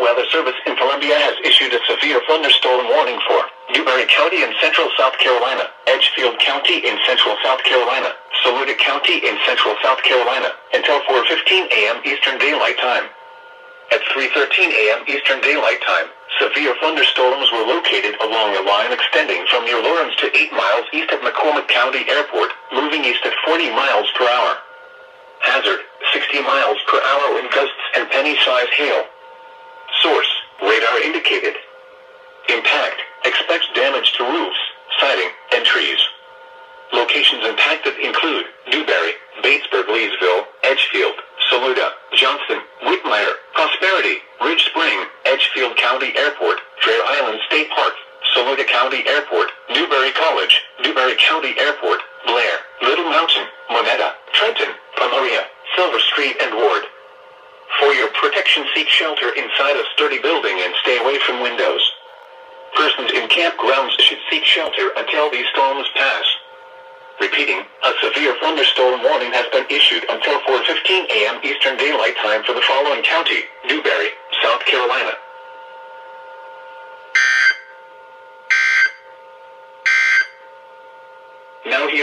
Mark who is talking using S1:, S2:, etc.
S1: Weather Service in Columbia has issued a severe thunderstorm warning for Newberry County in central South Carolina, Edgefield County in central South Carolina, Saluda County in central South Carolina, until 4:15 a.m. Eastern Daylight Time. At 3:13 a.m. Eastern Daylight Time, severe thunderstorms were located along a line extending from near Lawrence to 8 miles east of McCormick County Airport, moving east at 40 miles per hour. Hazard, 60 miles per hour wind gusts and penny-sized hail. Source, radar indicated. Impact, expects damage to roofs, siding, and trees. Locations impacted include Newberry, Batesburg, Leesville, Edgefield, Saluda, Johnston, Whitmire, Prosperity, Ridge Spring, Edgefield County Airport, Fair Island State Park, Saluda County Airport, Newberry College, Newberry County Airport, Blair, Little Mountain, Monetta, Trenton, Pomoria, Silver Street and Ward. For your protection, seek shelter inside a sturdy building and stay away from windows. Persons in campgrounds should seek shelter until these storms pass. Repeating, a severe thunderstorm warning has been issued until 4:15 a.m. Eastern Daylight Time for the following county: Newberry, South Carolina,